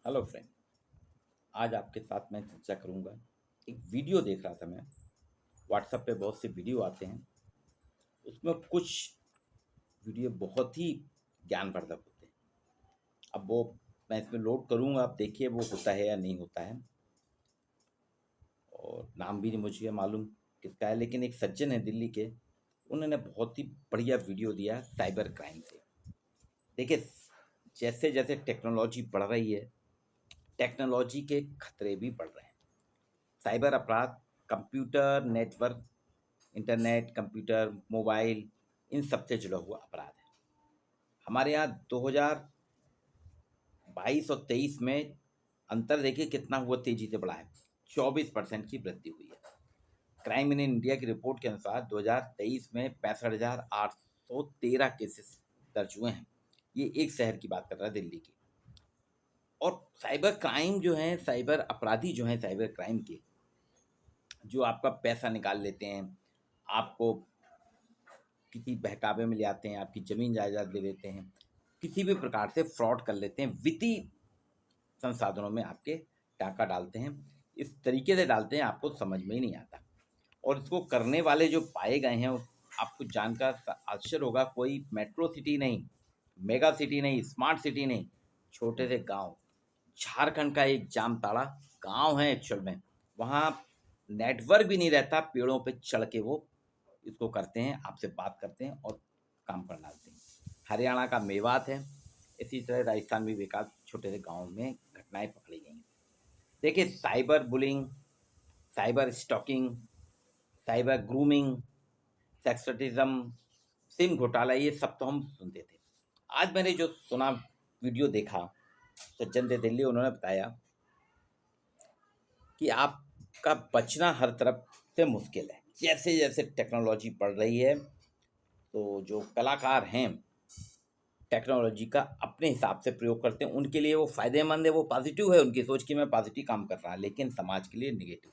Hello friend. आज आपके साथ मैं चर्चा करूंगा। एक वीडियो देख रहा था मैं। व्हाट्सएप पे बहुत से वीडियो आते हैं। उसमें कुछ वीडियो बहुत ही ज्ञानवर्धक होते हैं। अब वो मैं इसमें लोड करूंगा, आप देखिए वो होता है या नहीं होता है। और नाम भी नहीं मुझे मालूम किसका है, लेकिन एक सज्जन है दिल्ली के। उन्होंने बहुत ही बढ़िया वीडियो दिया साइबर क्राइम से। देखिए, जैसे जैसे टेक्नोलॉजी बढ़ रही है, टेक्नोलॉजी के खतरे भी बढ़ रहे हैं। साइबर अपराध computer network, internet, computer, mobile, इन सब से जुड़ा हुआ अपराध है। हमारे यहाँ 2022 और 23 में अंतर देखिए कितना हुआ, तेजी से बढ़ा है। 24% की वृद्धि हुई है। क्राइम इन इंडिया की रिपोर्ट के अनुसार 2023 में 65,813 केसेस दर्ज हुए हैं। ये एक शहर की बात कर रहा है, दिल्ली की। और साइबर क्राइम जो है, साइबर अपराधी जो हैं साइबर क्राइम के, जो आपका पैसा निकाल लेते हैं, आपको किसी बहकावे में ले आते हैं, आपकी ज़मीन जायदाद ले लेते हैं, किसी भी प्रकार से फ्रॉड कर लेते हैं, वित्तीय संसाधनों में आपके टाका डालते हैं। इस तरीके से डालते हैं, आपको समझ में ही नहीं आता। और इसको करने वाले जो पाए गए हैं, आपको जानकर आश्चर्य होगा। कोई मेट्रो सिटी नहीं, मेगा सिटी नहीं, स्मार्ट सिटी नहीं, छोटे से गांव, झारखंड का एक जामताड़ा गांव है एक्चुअल में। वहाँ नेटवर्क भी नहीं रहता, पेड़ों पे चढ़ के वो इसको करते हैं, आपसे बात करते हैं और काम पर डालते हैं। हरियाणा का मेवात है। इसी तरह राजस्थान में भी एकाध छोटे से गाँव में घटनाएं पकड़ी गई हैं। देखिए, cyberbullying, cyberstalking, cyber grooming, सेक्सटिज्म, सिम घोटाला, ये सब तो हम सुनते थे। आज मैंने जो सुना, वीडियो देखा, सज्जन थे दिल्ली, उन्होंने बताया कि आपका बचना हर तरफ से मुश्किल है। जैसे जैसे टेक्नोलॉजी बढ़ रही है, तो जो कलाकार हैं टेक्नोलॉजी का अपने हिसाब से प्रयोग करते हैं, उनके लिए वो फ़ायदेमंद है, वो पॉजिटिव है, उनकी सोच कि मैं पॉजिटिव काम कर रहा है, लेकिन समाज के लिए नेगेटिव।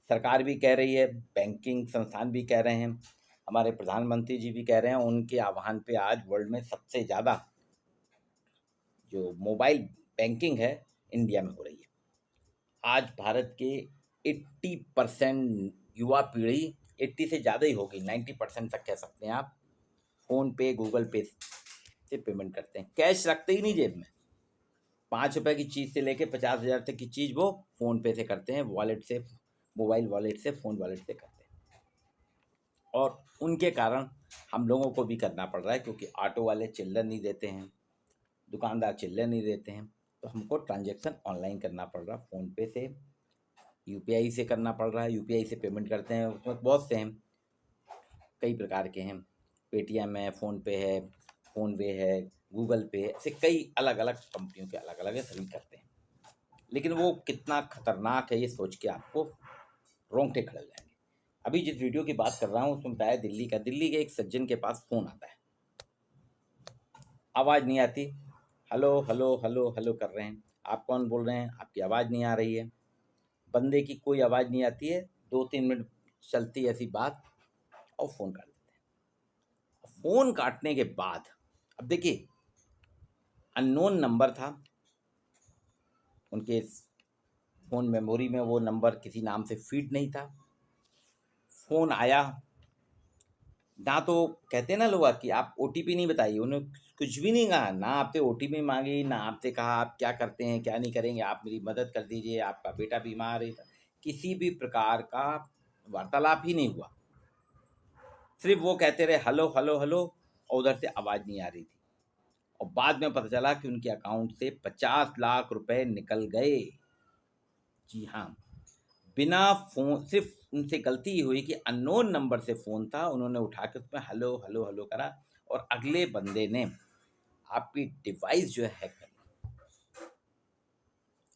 सरकार भी कह रही है, बैंकिंग संस्थान भी कह रहे हैं, हमारे प्रधानमंत्री जी भी कह रहे हैं। उनके आह्वान पे आज वर्ल्ड में सबसे ज़्यादा जो मोबाइल बैंकिंग है इंडिया में हो रही है। आज भारत के 80% युवा पीढ़ी, 80 से ज़्यादा ही होगी, 90% तक कह सकते हैं आप, फ़ोन पे, गूगल पे से पेमेंट करते हैं। कैश रखते ही नहीं जेब में। 5 रुपए की चीज़ से लेके 50,000 तक की चीज़ वो फ़ोन पे से करते हैं, वॉलेट से, मोबाइल वॉलेट से, फ़ोन वॉलेट से करते हैं। और उनके कारण हम लोगों को भी करना पड़ रहा है, क्योंकि ऑटो वाले चिल्लर नहीं देते हैं, दुकानदार चिल्लर नहीं देते हैं, तो हमको ट्रांजैक्शन ऑनलाइन करना पड़ रहा है। फ़ोन पे से, यूपीआई से करना पड़ रहा है। यूपीआई से पेमेंट करते हैं, उसमें बहुत से हैं, कई प्रकार के हैं। पेटीएम है, फ़ोनपे है, फ़ोनवे है, गूगल पे है, ऐसे कई अलग अलग कंपनियों के अलग अलग है, सभी करते हैं। लेकिन वो कितना खतरनाक है, ये सोच के आपको रोंगटे खड़े हो जाएंगे। अभी जिस वीडियो की बात कर रहा हूँ उसमें बताया दिल्ली के एक सज्जन के पास फ़ोन आता है, आवाज़ नहीं आती, हेलो हेलो हेलो हेलो कर रहे हैं, आप कौन बोल रहे हैं, आपकी आवाज़ नहीं आ रही है। बंदे की कोई आवाज़ नहीं आती है, 2-3 मिनट चलती ऐसी बात, और फ़ोन काट देते हैं। फ़ोन काटने के बाद अब देखिए, अननोन नंबर था उनके फ़ोन मेमोरी में, वो नंबर किसी नाम से फीड नहीं था। फ़ोन आया ना, तो कहते हैं ना लोग कि आप ओटीपी नहीं बताइए, उन्होंने कुछ भी नहीं कहा, ना आपसे ओटीपी मांगी, ना आपसे कहा आप क्या करते हैं क्या नहीं करेंगे, आप मेरी मदद कर दीजिए, आपका बेटा बीमार है, किसी भी प्रकार का वार्तालाप ही नहीं हुआ। सिर्फ वो कहते रहे हेलो हेलो हेलो, और उधर से आवाज़ नहीं आ रही थी। और बाद में पता चला कि उनके अकाउंट से 50 लाख रुपए निकल गए। जी हाँ, बिना फ़ोन, सिर्फ उनसे गलती ये हुई कि अननोन नंबर से फ़ोन था, उन्होंने उठा के उसमें हेलो हेलो हेलो करा, और अगले बंदे ने आपकी डिवाइस जो है हैक कर ली,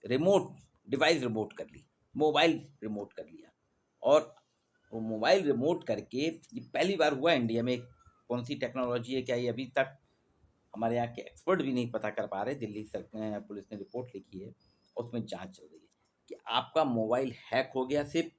रिमोट डिवाइस रिमोट कर ली, मोबाइल रिमोट कर लिया। और वो मोबाइल रिमोट करके, ये पहली बार हुआ इंडिया में। कौन सी टेक्नोलॉजी है, क्या ये अभी तक हमारे यहाँ के एक्सपर्ट भी नहीं पता कर पा रहे। दिल्ली सरकार, पुलिस ने रिपोर्ट लिखी है, उसमें जांच चल रही है कि आपका मोबाइल हैक हो गया। सिर्फ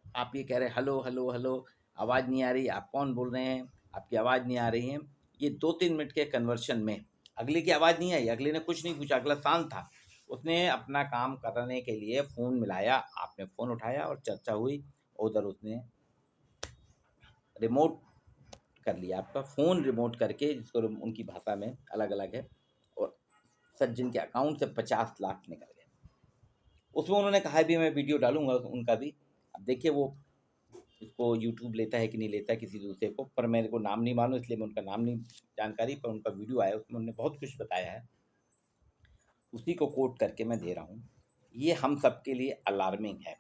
आप ये कह रहे हैं हेलो हेलो हेलो, आवाज़ नहीं आ रही, आप कौन बोल रहे हैं, आपकी आवाज़ नहीं आ रही है, ये 2-3 मिनट के कन्वर्शन में अगले की आवाज़ नहीं आई, अगले ने कुछ नहीं पूछा, अगला शांत था। उसने अपना काम करने के लिए फ़ोन मिलाया, आपने फ़ोन उठाया और चर्चा हुई। उधर उसने रिमोट कर लिया, आपका फ़ोन रिमोट करके, जिसको उनकी भाषा में अलग अलग है, और सज्जन के अकाउंट से 50 लाख निकल गए। उसमें उन्होंने कहा भी मैं वीडियो डालूंगा उनका भी। अब देखिए वो इसको यूट्यूब लेता है कि नहीं लेता है किसी दूसरे को, पर मेरे को नाम नहीं मालूम इसलिए मैं उनका नाम नहीं जानकारी, पर उनका वीडियो आया उसमें उन्होंने बहुत कुछ बताया है, उसी को कोट करके मैं दे रहा हूँ। ये हम सबके लिए अलार्मिंग है।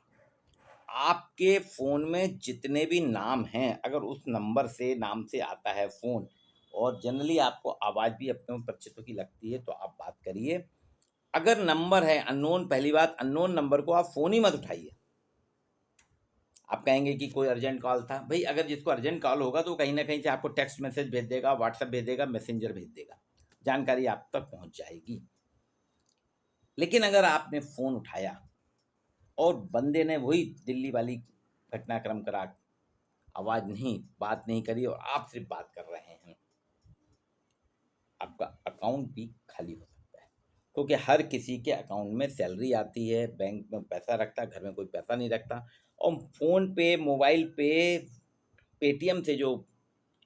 आपके फ़ोन में जितने भी नाम हैं, अगर उस नंबर से नाम से आता है फ़ोन, और जनरली आपको आवाज़ भी अपने परिचितों की लगती है, तो आप बात करिए। अगर नंबर है अननोन, पहली बात अननोन नंबर को आप फ़ोन ही मत उठाइए। आप कहेंगे कि कोई अर्जेंट कॉल था, भाई अगर जिसको अर्जेंट कॉल होगा तो कहीं ना कहीं से आपको टेक्स्ट मैसेज भेज देगा, व्हाट्सएप भेज देगा, मैसेंजर भेज देगा, जानकारी आप तक पहुंच जाएगी। लेकिन अगर आपने फ़ोन उठाया और बंदे ने वही दिल्ली वाली घटनाक्रम करा, आवाज़ नहीं, बात नहीं करी, और आप सिर्फ बात कर रहे हैं, आपका अकाउंट भी खाली हो सकता है। क्योंकि हर किसी के अकाउंट में सैलरी आती है, बैंक में पैसा रखता है, घर में कोई पैसा नहीं रखता, और फ़ोन पे, मोबाइल पे, पेटीएम से जो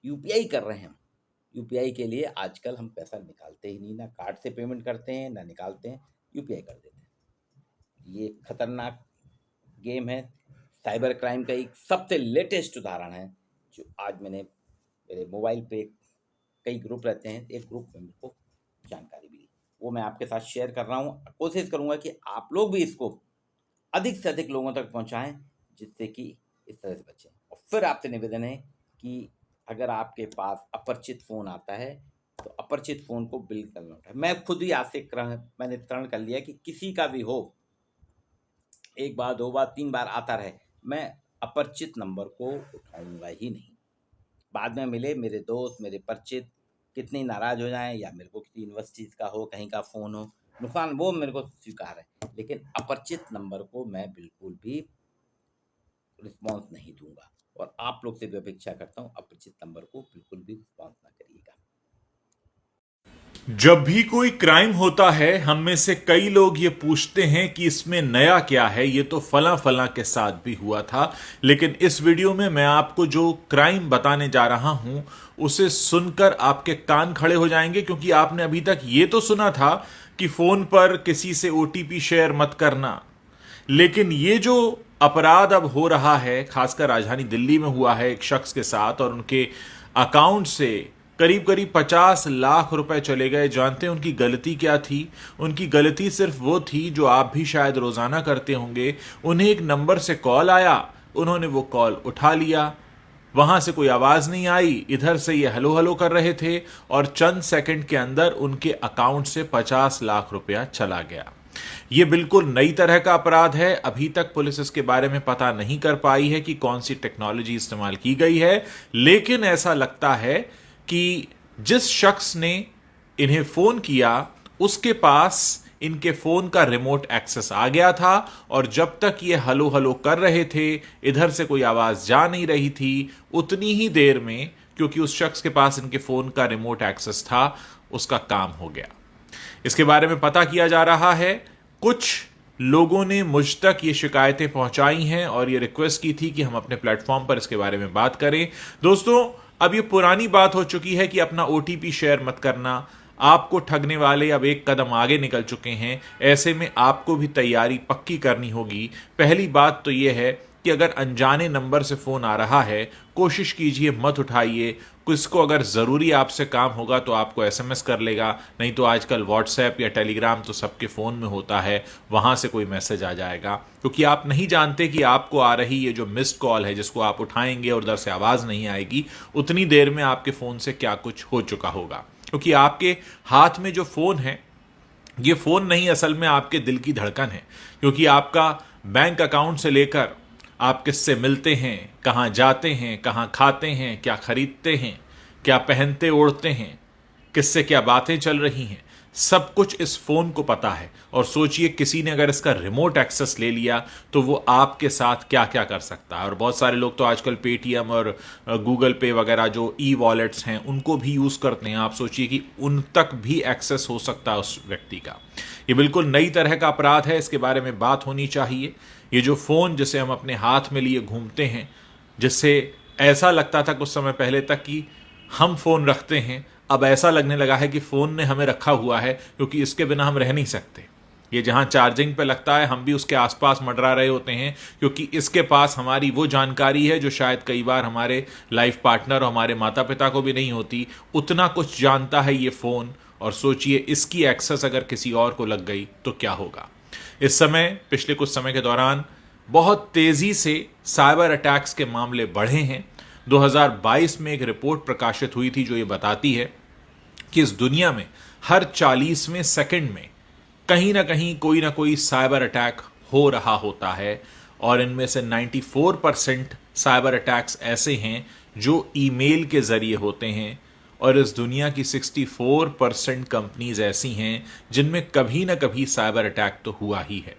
यूपीआई कर रहे हैं, यूपीआई के लिए आजकल हम पैसा निकालते ही नहीं, ना कार्ड से पेमेंट करते हैं ना निकालते हैं, यूपीआई कर देते हैं। ये खतरनाक गेम है। साइबर क्राइम का एक सबसे लेटेस्ट उदाहरण है, जो आज मैंने मेरे मोबाइल पे कई ग्रुप रहते हैं, एक ग्रुप में मेरे को जानकारी मिली, वो मैं आपके साथ शेयर कर रहा हूँ। कोशिश करूँगा कि आप लोग भी इसको अधिक से अधिक लोगों तक पहुँचाएं, जिससे कि इस तरह से बचें। और फिर आपसे निवेदन है कि अगर आपके पास अपरिचित फ़ोन आता है तो अपरिचित फ़ोन को बिल्कुल न उठाएं। मैं खुद ही आज से मैंने प्रण कर लिया कि किसी का भी हो, एक बार, दो बार, तीन बार आता रहे, मैं अपरिचित नंबर को उठाऊंगा ही नहीं। बाद में मिले मेरे दोस्त, मेरे परिचित कितने नाराज़ हो जाएं, या मेरे को किसी यूनिवर्सिटी का हो, कहीं का फ़ोन हो, नुकसान वो मेरे को स्वीकार है, लेकिन अपरिचित नंबर को मैं बिल्कुल भी रिस्पॉन्स नहीं दूंगा। और आप लोग से भी अपेक्षा करता हूँ, अपरिचित नंबर को बिल्कुल भी रिस्पॉन्स ना करिएगा। जब भी कोई क्राइम होता है, हम में से कई लोग ये पूछते हैं कि इसमें नया क्या है, ये तो फला फला के साथ भी हुआ था। लेकिन इस वीडियो में मैं आपको जो क्राइम बताने जा रहा हूं, उसे सुनकर आपके कान खड़े हो जाएंगे, क्योंकि आपने अभी तक ये तो सुना था कि फोन पर किसी से ओटीपी शेयर मत करना, लेकिन ये जो अपराध अब हो रहा है, खासकर राजधानी दिल्ली में हुआ है एक शख्स के साथ, और उनके अकाउंट से करीब करीब 50 लाख रुपए चले गए। जानते हैं उनकी गलती क्या थी? उनकी गलती सिर्फ वो थी जो आप भी शायद रोजाना करते होंगे। उन्हें एक नंबर से कॉल आया, उन्होंने वो कॉल उठा लिया, वहां से कोई आवाज नहीं आई, इधर से ये हेलो हेलो कर रहे थे, और चंद सेकंड के अंदर उनके अकाउंट से 50 लाख रुपया चला गया। यह बिल्कुल नई तरह का अपराध है। अभी तक पुलिस इसके बारे में पता नहीं कर पाई है कि कौन सी टेक्नोलॉजी इस्तेमाल की गई है, लेकिन ऐसा लगता है कि जिस शख्स ने इन्हें फोन किया उसके पास इनके फोन का रिमोट एक्सेस आ गया था, और जब तक ये हलो हलो कर रहे थे, इधर से कोई आवाज जा नहीं रही थी, उतनी ही देर में, क्योंकि उस शख्स के पास इनके फोन का रिमोट एक्सेस था, उसका काम हो गया। इसके बारे में पता किया जा रहा है। कुछ लोगों ने मुझ तक ये शिकायतें पहुंचाई हैं और ये रिक्वेस्ट की थी कि हम अपने प्लेटफॉर्म पर इसके बारे में बात करें। दोस्तों, अब ये पुरानी बात हो चुकी है कि अपना ओटीपी शेयर मत करना। आपको ठगने वाले अब एक कदम आगे निकल चुके हैं। ऐसे में आपको भी तैयारी पक्की करनी होगी। पहली बात तो यह है कि अगर अनजाने नंबर से फोन आ रहा है, कोशिश कीजिए मत उठाइए। किसको अगर जरूरी आपसे काम होगा तो आपको एसएमएस कर लेगा, नहीं तो आजकल व्हाट्सएप या टेलीग्राम तो सबके फोन में होता है, वहां से कोई मैसेज आ जाएगा। क्योंकि आप नहीं जानते कि आपको आ रही ये जो मिस्ड कॉल है, जिसको आप उठाएंगे और उधर से आवाज नहीं आएगी, उतनी देर में आपके फोन से क्या कुछ हो चुका होगा। क्योंकि आपके हाथ में जो फोन है, ये फोन नहीं, असल में आपके दिल की धड़कन है। क्योंकि आपका बैंक अकाउंट से लेकर आप किससे मिलते हैं, कहाँ जाते हैं, कहाँ खाते हैं, क्या खरीदते हैं, क्या पहनते ओढ़ते हैं, किससे क्या बातें चल रही हैं, सब कुछ इस फोन को पता है। और सोचिए किसी ने अगर इसका रिमोट एक्सेस ले लिया तो वो आपके साथ क्या क्या कर सकता है। और बहुत सारे लोग तो आजकल पेटीएम और गूगल पे वगैरह जो ई वॉलेट्स हैं उनको भी यूज करते हैं। आप सोचिए कि उन तक भी एक्सेस हो सकता है उस व्यक्ति का। ये बिल्कुल नई तरह का अपराध है, इसके बारे में बात होनी चाहिए। ये जो फोन जिसे हम अपने हाथ में लिए घूमते हैं, जिससे ऐसा लगता था कुछ समय पहले तक कि हम फोन रखते हैं, अब ऐसा लगने लगा है कि फोन ने हमें रखा हुआ है, क्योंकि इसके बिना हम रह नहीं सकते। ये जहां चार्जिंग पे लगता है हम भी उसके आसपास मंडरा रहे होते हैं, क्योंकि इसके पास हमारी वो जानकारी है जो शायद कई बार हमारे लाइफ पार्टनर और हमारे माता पिता को भी नहीं होती। उतना कुछ जानता है ये फोन। और सोचिए इसकी एक्सेस अगर किसी और को लग गई तो क्या होगा। इस समय पिछले कुछ समय के दौरान बहुत तेजी से साइबर अटैक्स के मामले बढ़े हैं। 2022 में एक रिपोर्ट प्रकाशित हुई थी जो ये बताती है कि इस दुनिया में हर 40वें सेकंड में कहीं ना कोई साइबर अटैक हो रहा होता है। और इनमें से 94% साइबर अटैक्स ऐसे हैं जो ईमेल के जरिए होते हैं। और इस दुनिया की 64% कंपनीज ऐसी हैं जिनमें कभी ना कभी साइबर अटैक तो हुआ ही है।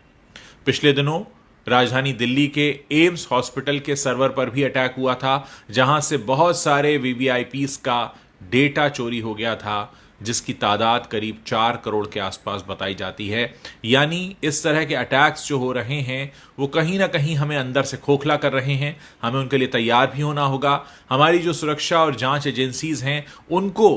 पिछले दिनों राजधानी दिल्ली के एम्स हॉस्पिटल के सर्वर पर भी अटैक हुआ था, जहां से बहुत सारे वीवीआईपीस का डेटा चोरी हो गया था, जिसकी तादाद करीब 4 करोड़ के आसपास बताई जाती है। यानी इस तरह के अटैक्स जो हो रहे हैं वो कहीं ना कहीं हमें अंदर से खोखला कर रहे हैं। हमें उनके लिए तैयार भी होना होगा। हमारी जो सुरक्षा और जांच एजेंसीज हैं उनको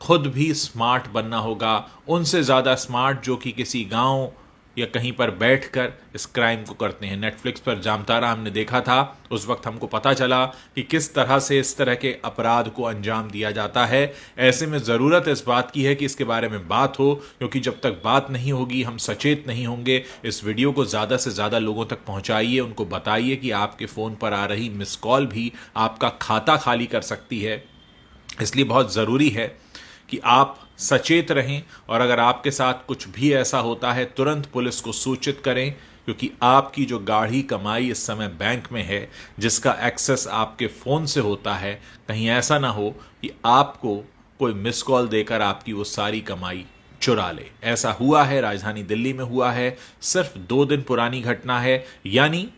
खुद भी स्मार्ट बनना होगा, उनसे ज़्यादा स्मार्ट जो कि किसी गांव या कहीं पर बैठकर इस क्राइम को करते हैं। नेटफ्लिक्स पर जामतारा हमने देखा था, उस वक्त हमको पता चला कि किस तरह से इस तरह के अपराध को अंजाम दिया जाता है। ऐसे में ज़रूरत इस बात की है कि इसके बारे में बात हो, क्योंकि जब तक बात नहीं होगी, हम सचेत नहीं होंगे। इस वीडियो को ज़्यादा से ज़्यादा लोगों तक पहुँचाइए, उनको बताइए कि आपके फ़ोन पर आ रही मिस कॉल भी आपका खाता खाली कर सकती है। इसलिए बहुत ज़रूरी है कि आप सचेत रहें, और अगर आपके साथ कुछ भी ऐसा होता है तुरंत पुलिस को सूचित करें, क्योंकि आपकी जो गाढ़ी कमाई इस समय बैंक में है, जिसका एक्सेस आपके फ़ोन से होता है, कहीं ऐसा ना हो कि आपको कोई मिस कॉल देकर आपकी वो सारी कमाई चुरा ले। ऐसा हुआ है, राजधानी दिल्ली में हुआ है। सिर्फ 2 दिन पुरानी घटना है। यानी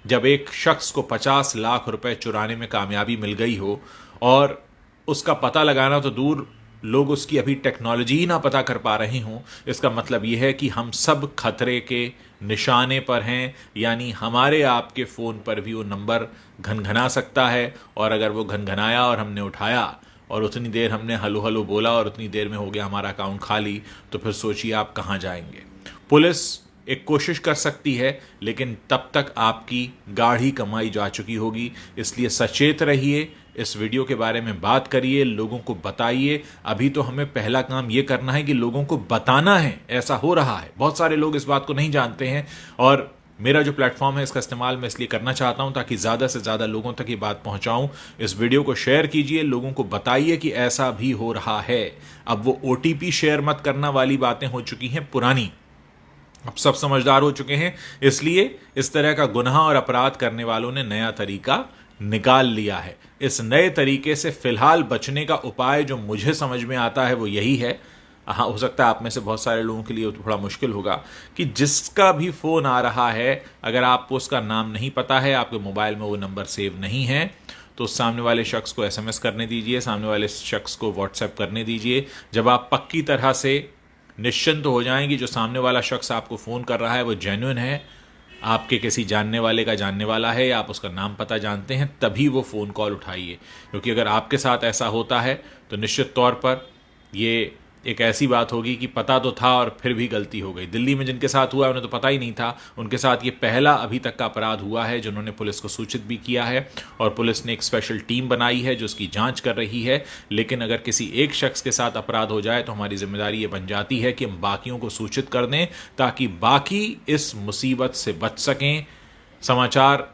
जब एक शख्स को 50 लाख रुपए चुराने में कामयाबी मिल गई हो, और उसका पता लगाना तो दूर, लोग उसकी अभी टेक्नोलॉजी ही ना पता कर पा रहे हों, इसका मतलब यह है कि हम सब खतरे के निशाने पर हैं। यानी हमारे आपके फ़ोन पर भी वो नंबर घनघना सकता है, और अगर वो घनघनाया और हमने उठाया और उतनी देर हमने हलो हलो बोला और उतनी देर में हो गया हमारा अकाउंट खाली, तो फिर सोचिए आप कहाँ जाएंगे। पुलिस एक कोशिश कर सकती है, लेकिन तब तक आपकी गाढ़ी कमाई जा चुकी होगी। इसलिए सचेत रहिए, इस वीडियो के बारे में बात करिए, लोगों को बताइए। अभी तो हमें पहला काम ये करना है कि लोगों को बताना है ऐसा हो रहा है। बहुत सारे लोग इस बात को नहीं जानते हैं, और मेरा जो प्लेटफॉर्म है इसका इस्तेमाल मैं इसलिए करना चाहता हूं ताकि ज़्यादा से ज़्यादा लोगों तक ये बात पहुंचाऊं। इस वीडियो को शेयर कीजिए, लोगों को बताइए कि ऐसा भी हो रहा है। अब वो OTP शेयर मत करना वाली बातें हो चुकी हैं पुरानी, अब सब समझदार हो चुके हैं। इसलिए इस तरह का गुनाह और अपराध करने वालों ने नया तरीका निकाल लिया है। इस नए तरीके से फिलहाल बचने का उपाय जो मुझे समझ में आता है वो यही है। हाँ, हो सकता है आप में से बहुत सारे लोगों के लिए थोड़ा मुश्किल होगा कि जिसका भी फ़ोन आ रहा है, अगर आपको उसका नाम नहीं पता है, आपके मोबाइल में वो नंबर सेव नहीं है, तो सामने वाले शख्स को SMS करने दीजिए, सामने वाले शख्स को WhatsApp करने दीजिए। जब आप पक्की तरह से निश्चिंत हो जाएंगे जो सामने वाला शख्स आपको फ़ोन कर रहा है वो जेन्युइन है, आपके किसी जानने वाले का जानने वाला है, या आप उसका नाम पता जानते हैं, तभी वो फ़ोन कॉल उठाइए। क्योंकि अगर आपके साथ ऐसा होता है तो निश्चित तौर पर ये एक ऐसी बात होगी कि पता तो था और फिर भी गलती हो गई। दिल्ली में जिनके साथ हुआ उन्हें तो पता ही नहीं था, उनके साथ ये पहला अभी तक का अपराध हुआ है जिन्होंने पुलिस को सूचित भी किया है, और पुलिस ने एक स्पेशल टीम बनाई है जो उसकी जांच कर रही है। लेकिन अगर किसी एक शख्स के साथ अपराध हो जाए तो हमारी जिम्मेदारी ये बन जाती है कि हम बाकियों को सूचित कर दें, ताकि बाकी इस मुसीबत से बच सकें। समाचार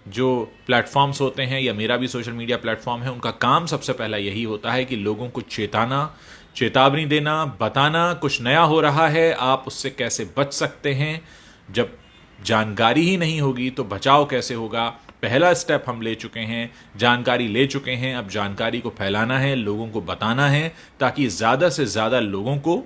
जो प्लेटफॉर्म्स होते हैं, या मेरा भी सोशल मीडिया प्लेटफॉर्म है, उनका काम सबसे पहला यही होता है कि लोगों को चेतावनी देना, बताना कुछ नया हो रहा है, आप उससे कैसे बच सकते हैं। जब जानकारी ही नहीं होगी तो बचाव कैसे होगा। पहला स्टेप हम ले चुके हैं, जानकारी ले चुके हैं, अब जानकारी को फैलाना है, लोगों को बताना है, ताकि ज़्यादा से ज़्यादा लोगों को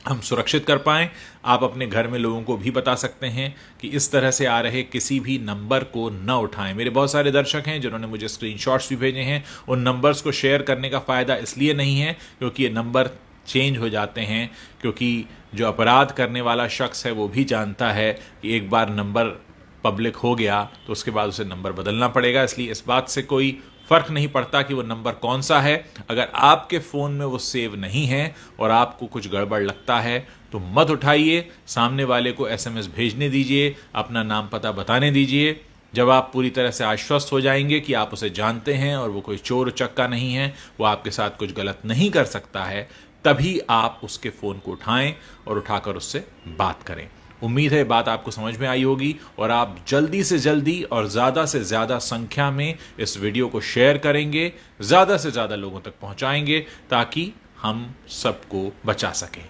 हम सुरक्षित कर पाएं। आप अपने घर में लोगों को भी बता सकते हैं कि इस तरह से आ रहे किसी भी नंबर को न उठाएं। मेरे बहुत सारे दर्शक हैं जिन्होंने मुझे स्क्रीनशॉट्स भी भेजे हैं। उन नंबर्स को शेयर करने का फ़ायदा इसलिए नहीं है क्योंकि ये नंबर चेंज हो जाते हैं, क्योंकि जो अपराध करने वाला शख्स है वो भी जानता है कि एक बार नंबर पब्लिक हो गया तो उसके बाद उसे नंबर बदलना पड़ेगा। इसलिए इस बात से कोई फ़र्क नहीं पड़ता कि वो नंबर कौन सा है। अगर आपके फ़ोन में वो सेव नहीं है और आपको कुछ गड़बड़ लगता है तो मत उठाइए, सामने वाले को SMS भेजने दीजिए, अपना नाम पता बताने दीजिए। जब आप पूरी तरह से आश्वस्त हो जाएंगे कि आप उसे जानते हैं और वो कोई चोर उचक्का नहीं है, वो आपके साथ कुछ गलत नहीं कर सकता है, तभी आप उसके फ़ोन को उठाएं और उठाकर उससे बात करें। उम्मीद है बात आपको समझ में आई होगी और आप जल्दी से जल्दी और ज़्यादा से ज़्यादा संख्या में इस वीडियो को शेयर करेंगे, ज़्यादा से ज़्यादा लोगों तक पहुंचाएंगे ताकि हम सबको बचा सकें।